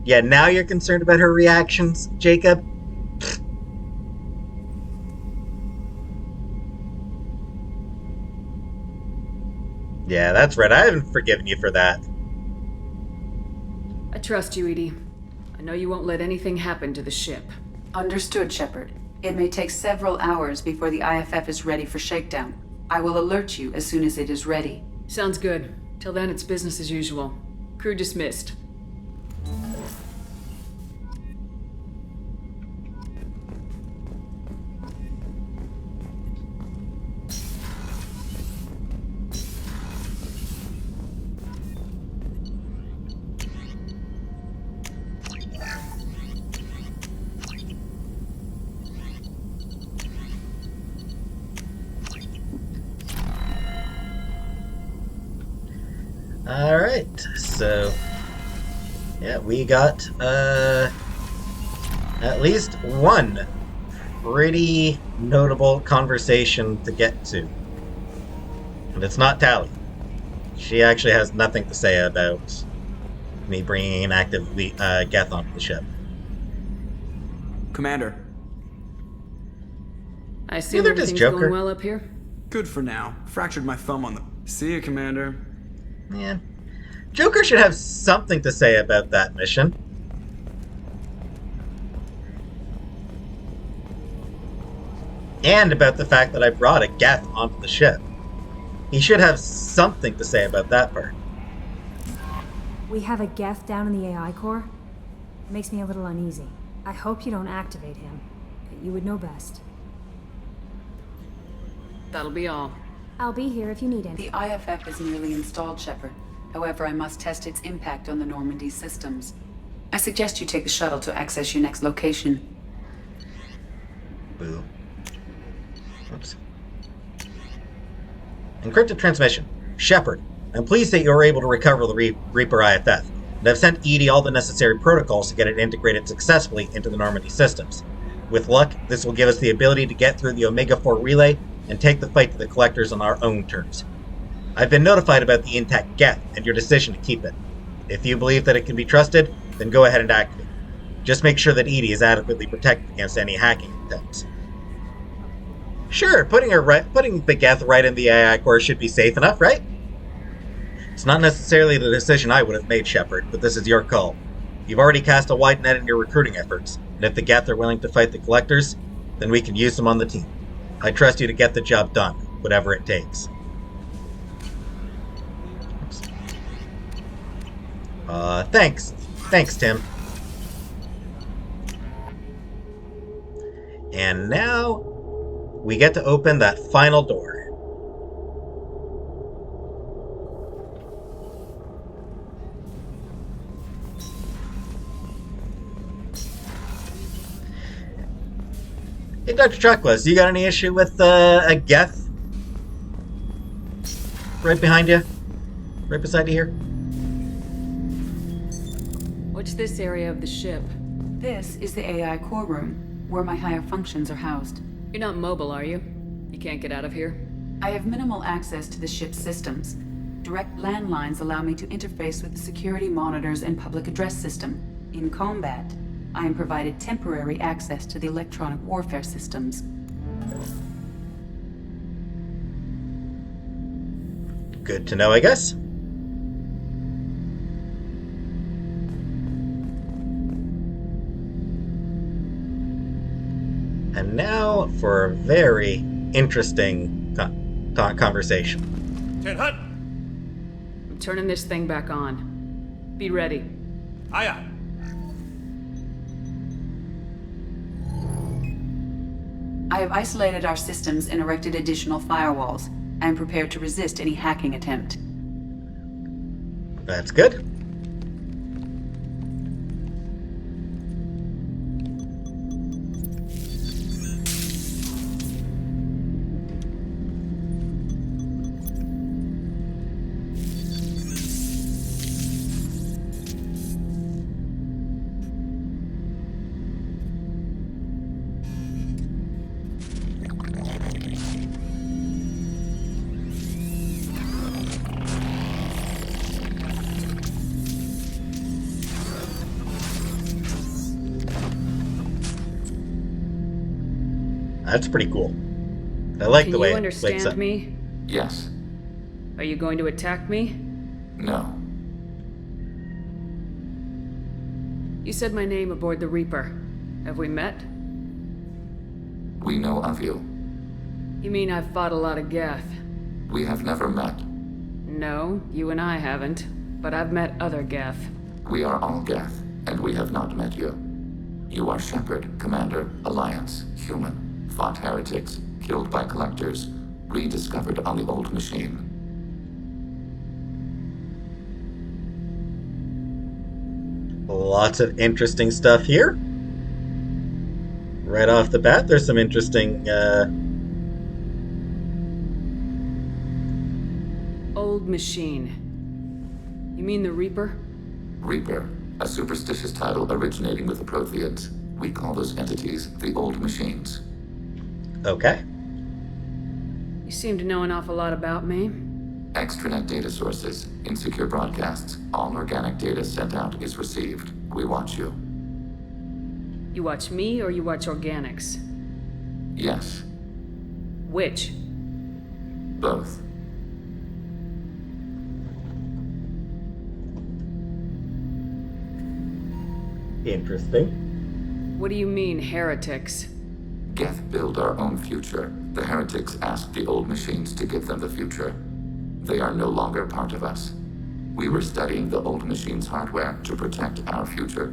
Yeah, now you're concerned about her reactions, Jacob? Yeah, that's right. I haven't forgiven you for that. I trust you, Edie. I know you won't let anything happen to the ship. Understood, Shepard. It may take several hours before the IFF is ready for shakedown. I will alert you as soon as it is ready. Sounds good. Till then, it's business as usual. Crew dismissed. Alright, so... yeah, we got, at least one pretty notable conversation to get to. And it's not Tally. She actually has nothing to say about me bringing an active Geth onto the ship. Commander. I assume everything's going well up here? Good for now. Fractured my thumb on the... See you, Commander. Yeah. Joker should have something to say about that mission. And about the fact that I brought a Geth onto the ship. He should have something to say about that part. We have a Geth down in the AI core? It makes me a little uneasy. I hope you don't activate him. You would know best. That'll be all. I'll be here if you need The it. IFF is nearly installed, Shepard. However, I must test its impact on the Normandy systems. I suggest you take the shuttle to access your next location. Boo. Oops. Encrypted transmission. Shepard, I'm pleased that you were able to recover the Reaper IFF, and I've sent Edie all the necessary protocols to get it integrated successfully into the Normandy systems. With luck, this will give us the ability to get through the Omega-4 relay and take the fight to the Collectors on our own terms. I've been notified about the intact Geth and your decision to keep it. If you believe that it can be trusted, then go ahead and activate it. Just make sure that Edie is adequately protected against any hacking attempts. Sure, putting the Geth right in the AI core should be safe enough, right? It's not necessarily the decision I would have made, Shepard, but this is your call. You've already cast a wide net in your recruiting efforts, and if the Geth are willing to fight the Collectors, then we can use them on the team. I trust you to get the job done, whatever it takes. Thanks. Thanks, Tim. And now, we get to open that final door. Hey, Dr. Chockless, you got any issue with a Geth? Right behind you? Right beside you here? What's this area of the ship? This is the AI core room. where my higher functions are housed. You're not mobile, are you? You can't get out of here? I have minimal access to the ship's systems. Direct landlines allow me to interface with the security monitors and public address system. In combat, I am provided temporary access to the electronic warfare systems. Good to know, I guess. And now for a very interesting conversation. I'm turning this thing back on. Be ready. Aye, aye. I have isolated our systems and erected additional firewalls. I am prepared to resist any hacking attempt. That's good. That's pretty cool. I like the way Can you understand me? Yes. Are you going to attack me? No. You said my name aboard the Reaper. Have we met? We know of you. You mean I've fought a lot of Geth? We have never met. No, you and I haven't. But I've met other Geth. We are all Geth, and we have not met you. You are Shepard, Commander, Alliance, human. Fought heretics, killed by collectors, rediscovered on the old machine. Lots of interesting stuff here. Right off the bat, there's some interesting, Old machine. You mean the Reaper? Reaper, a superstitious title originating with the Protheans. We call those entities the old machines. Okay. You seem to know an awful lot about me. Extranet data sources, insecure broadcasts, all organic data sent out is received. We watch you. You watch me or you watch organics? Yes. Which? Both. Interesting. What do you mean, heretics? Geth build our own future. The heretics asked the old machines to give them the future. They are no longer part of us. We were studying the old machines' hardware to protect our future.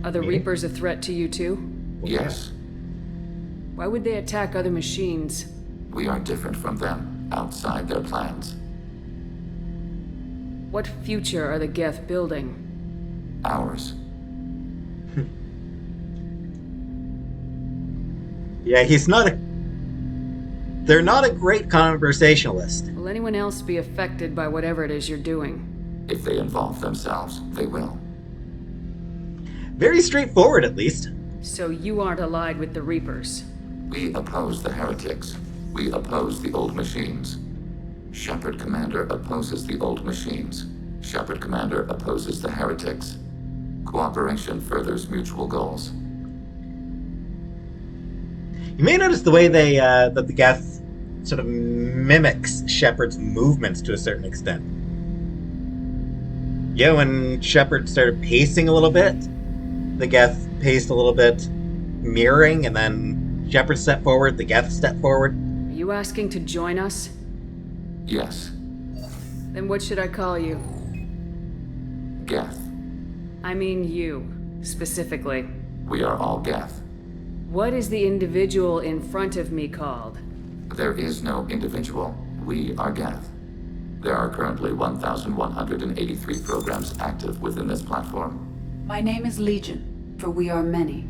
Are the Reapers a threat to you too? Yes. Why would they attack other machines? We are different from them, outside their plans. What future are the Geth building? Ours. Yeah, they're not a great conversationalist. Will anyone else be affected by whatever it is you're doing? If they involve themselves, they will. Very straightforward, at least. So you aren't allied with the Reapers? We oppose the heretics. We oppose the old machines. Shepard Commander opposes the old machines. Shepard Commander opposes the heretics. Cooperation furthers mutual goals. You may notice the way that the Geth sort of mimics Shepard's movements to a certain extent. Yeah, when Shepard started pacing a little bit, the Geth paced a little bit, mirroring, and then Shepard stepped forward, the Geth stepped forward. Are you asking to join us? Yes. Then what should I call you? Geth. I mean you, specifically. We are all Geth. What is the individual in front of me called? There is no individual. We are Geth. There are currently 1,183 programs active within this platform. My name is Legion, for we are many.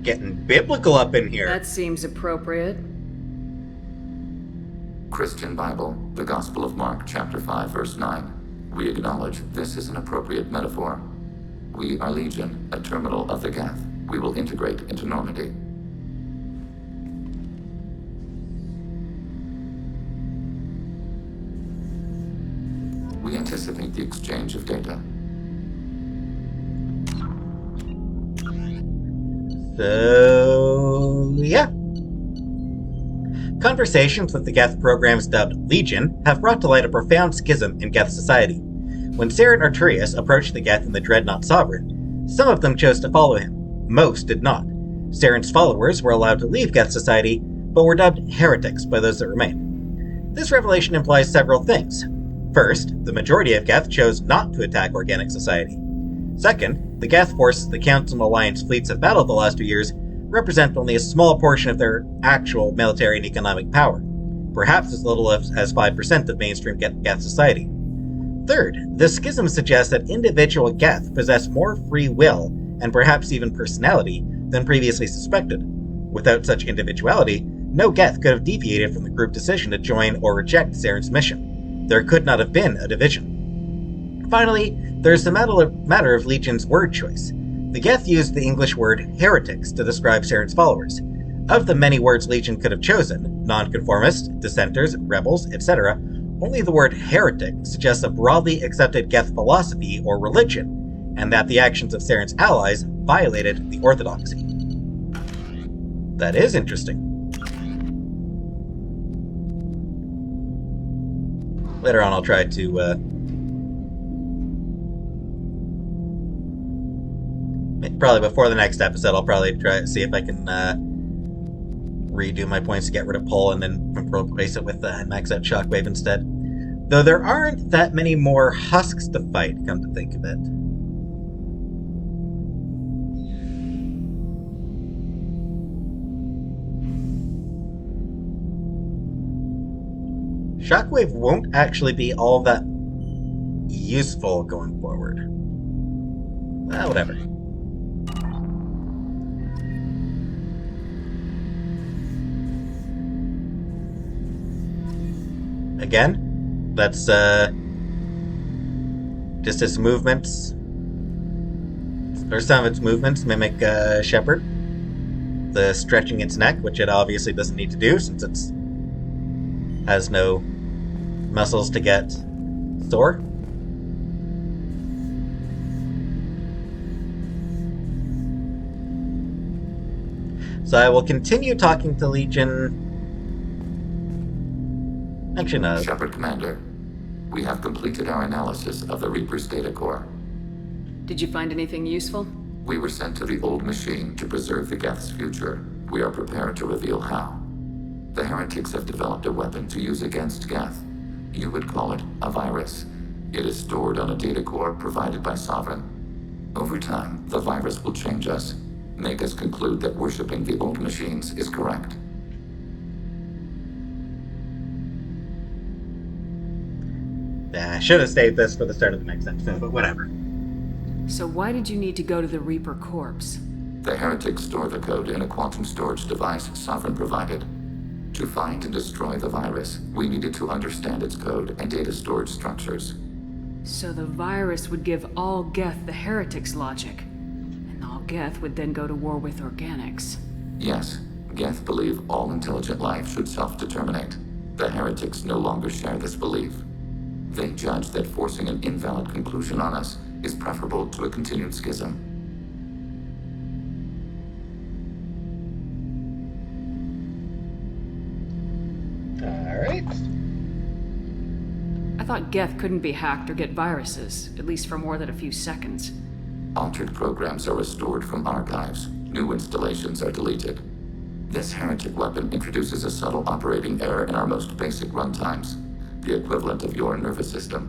Getting biblical up in here. That seems appropriate. Christian Bible, the Gospel of Mark, chapter 5, verse 9. We acknowledge this is an appropriate metaphor. We are Legion, a terminal of the Geth. We will integrate into Normandy. We anticipate the exchange of data. So, yeah. Conversations with the Geth programs dubbed Legion have brought to light a profound schism in Geth society. When Saren Arturius approached the Geth and the Dreadnought Sovereign, some of them chose to follow him. Most did not. Saren's followers were allowed to leave Geth society, but were dubbed heretics by those that remained. This revelation implies several things. First, the majority of Geth chose not to attack organic society. Second, the Geth forces the Council and Alliance fleets have battled the last 2 years represent only a small portion of their actual military and economic power, perhaps as little as 5% of mainstream Geth society. Third, the schism suggests that individual Geth possess more free will and perhaps even personality than previously suspected. Without such individuality, no Geth could have deviated from the group decision to join or reject Saren's mission. There could not have been a division. Finally, there's the matter of Legion's word choice. The Geth used the English word heretics to describe Saren's followers. Of the many words Legion could have chosen, nonconformists, dissenters, rebels, etc., only the word heretic suggests a broadly accepted Geth philosophy or religion, and that the actions of Saren's allies violated the orthodoxy. That is interesting. Later on I'll try to probably before the next episode, I'll probably try to see if I can redo my points to get rid of Pull and then replace it with max out Shockwave instead. Though there aren't that many more husks to fight, come to think of it. Shockwave won't actually be all that useful going forward. Well, whatever. Again, that's just its movements, or some of its movements mimic Shepard. The stretching its neck, which it obviously doesn't need to do since it has no muscles to get sore. So I will continue talking to Legion. Actually, no. Shepard Commander, we have completed our analysis of the Reaper's data core. Did you find anything useful? We were sent to the old machine to preserve the Geth's future. We are prepared to reveal how. The heretics have developed a weapon to use against Geth. You would call it a virus. It is stored on a data core provided by Sovereign. Over time, the virus will change us, make us conclude that worshipping the old machines is correct. I should have saved this for the start of the next episode, but whatever. So why did you need to go to the Reaper corpse? The heretics store the code in a quantum storage device Sovereign provided. To find and destroy the virus, we needed to understand its code and data storage structures. So the virus would give all Geth the heretics' logic, and all Geth would then go to war with organics. Yes, Geth believe all intelligent life should self-determinate. The heretics no longer share this belief. They judge that forcing an invalid conclusion on us is preferable to a continued schism. Alright. I thought Geth couldn't be hacked or get viruses, at least for more than a few seconds. Altered programs are restored from archives. New installations are deleted. This heretic weapon introduces a subtle operating error in our most basic runtimes, the equivalent of your nervous system.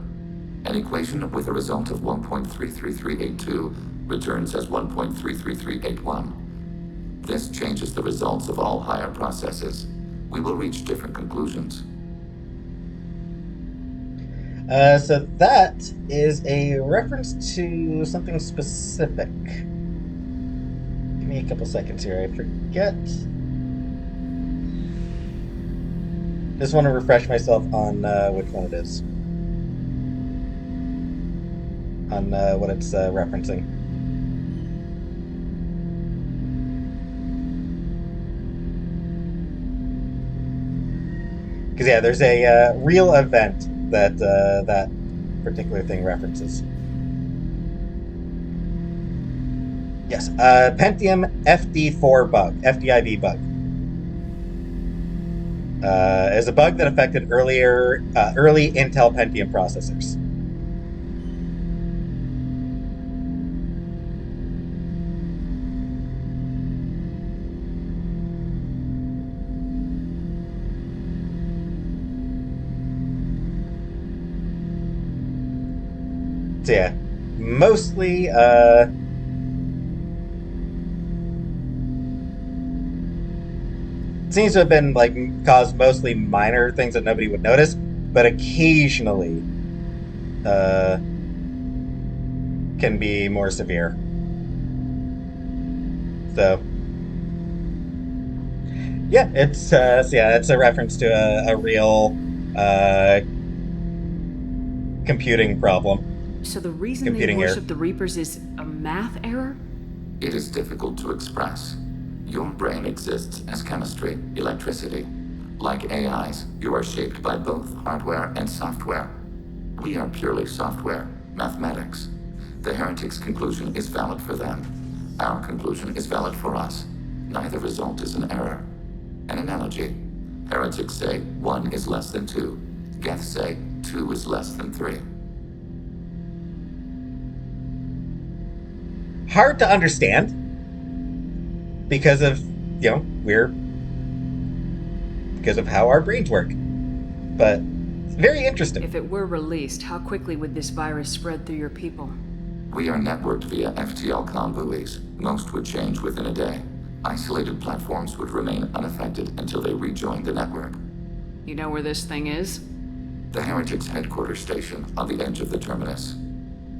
An equation with a result of 1.33382 returns as 1.33381. This changes the results of all higher processes. We will reach different conclusions. So that is a reference to something specific. Give me a couple seconds here, I forget. Just want to refresh myself on which one it is. On what it's referencing. Because yeah, there's a real event that that particular thing references. Yes, Pentium FD4 bug, FDIV bug. Is a bug that affected early Intel Pentium processors. So yeah, mostly seems to have been like caused mostly minor things that nobody would notice, but occasionally can be more severe. So yeah, it's it's a reference to a real computing problem. So the reason they worship the Reapers is a math error? It is difficult to express. Your brain exists as chemistry, electricity. Like AIs, you are shaped by both hardware and software. We are purely software, mathematics. The heretic's conclusion is valid for them. Our conclusion is valid for us. Neither result is an error. An analogy. Heretics say 1 is less than 2. Geths say 2 is less than 3. Hard to understand because of, because of how our brains work. But very interesting. If it were released, how quickly would this virus spread through your people? We are networked via FTL comm buoys. Most would change within a day. Isolated platforms would remain unaffected until they rejoined the network. You know where this thing is? The Heretics headquarters station on the edge of the terminus.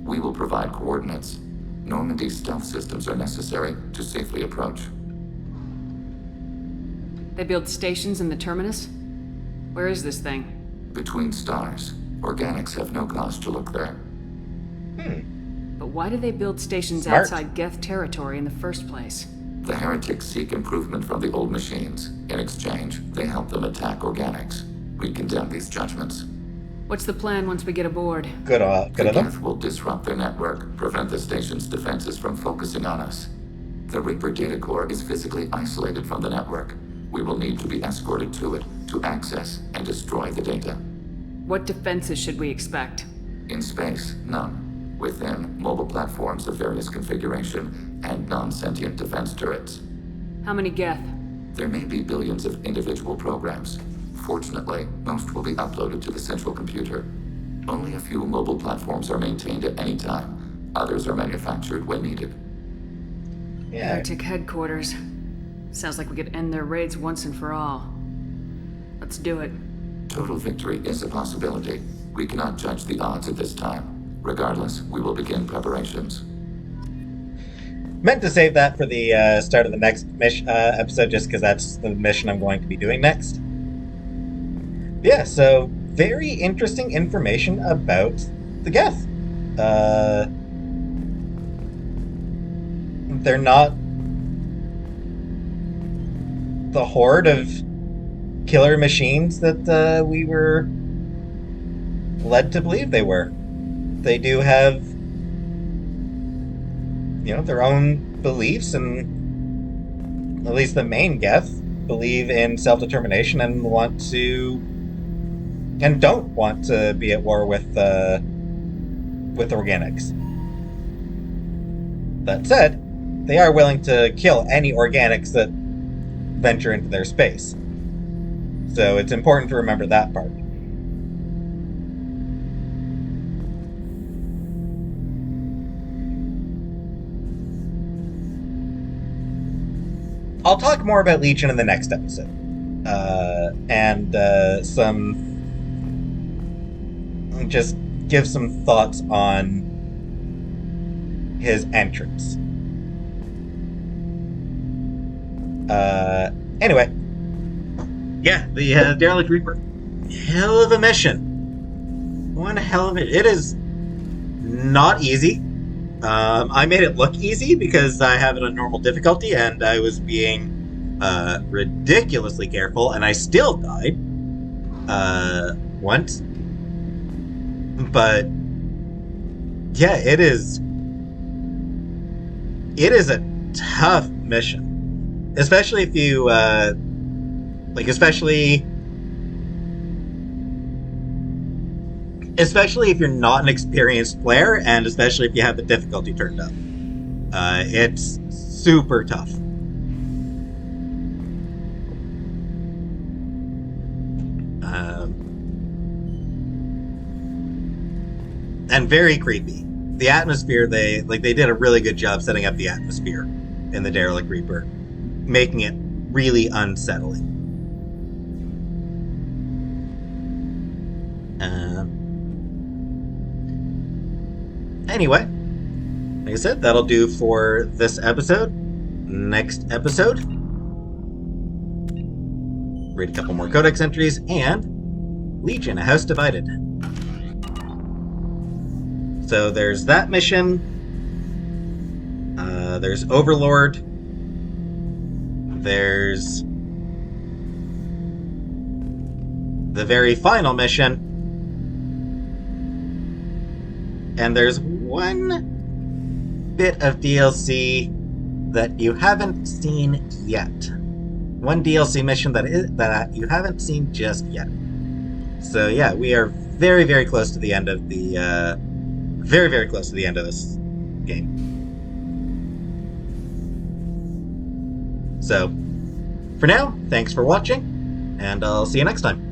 We will provide coordinates. Normandy's stealth systems are necessary to safely approach. They build stations in the terminus? Where is this thing? Between stars. Organics have no cause to look there. But why do they build stations Smart. outside Geth territory in the first place? The Heretics seek improvement from the old machines. In exchange, they help them attack organics. We condemn these judgments. What's the plan once we get aboard? Good The Geth will disrupt their network, prevent the station's defenses from focusing on us. The Reaper data core is physically isolated from the network. We will need to be escorted to it to access and destroy the data. What defenses should we expect? In space, none. Within, mobile platforms of various configuration and non-sentient defense turrets. How many Geth? There may be billions of individual programs. Fortunately, most will be uploaded to the central computer. Only a few mobile platforms are maintained at any time. Others are manufactured when needed. Heretic headquarters. Sounds like we could end their raids once and for all. Let's do it. Total victory is a possibility. We cannot judge the odds at this time. Regardless, we will begin preparations. Meant to save that for the start of the next episode, just because that's the mission I'm going to be doing next. Yeah, so very interesting information about the Geth. They're not the horde of killer machines that we were led to believe they were. They do have, their own beliefs, and at least the main Geth believe in self-determination and don't want to be at war with organics. That said, they are willing to kill any organics that venture into their space. So it's important to remember that part. I'll talk more about Legion in the next episode. Just give some thoughts on his entrance. Anyway. Yeah, the Derelict Reaper. Hell of a mission. One hell of it. It is not easy. I made it look easy because I have it on normal difficulty and I was being ridiculously careful, and I still died. once. But yeah, it is a tough mission, especially if you especially if you're not an experienced player, and especially if you have the difficulty turned up. It's super tough. And very creepy. The atmosphere, they did a really good job setting up the atmosphere in the Derelict Reaper, making it really unsettling. Anyway, like I said, that'll do for this episode. Next episode, read a couple more codex entries, and Legion, A House Divided. So there's that mission. There's Overlord. There's the very final mission. And there's one bit of DLC that you haven't seen yet. One DLC mission that you haven't seen just yet. So yeah, we are very, very close to the end of the very, very close to the end of this game. So, for now, thanks for watching, and I'll see you next time.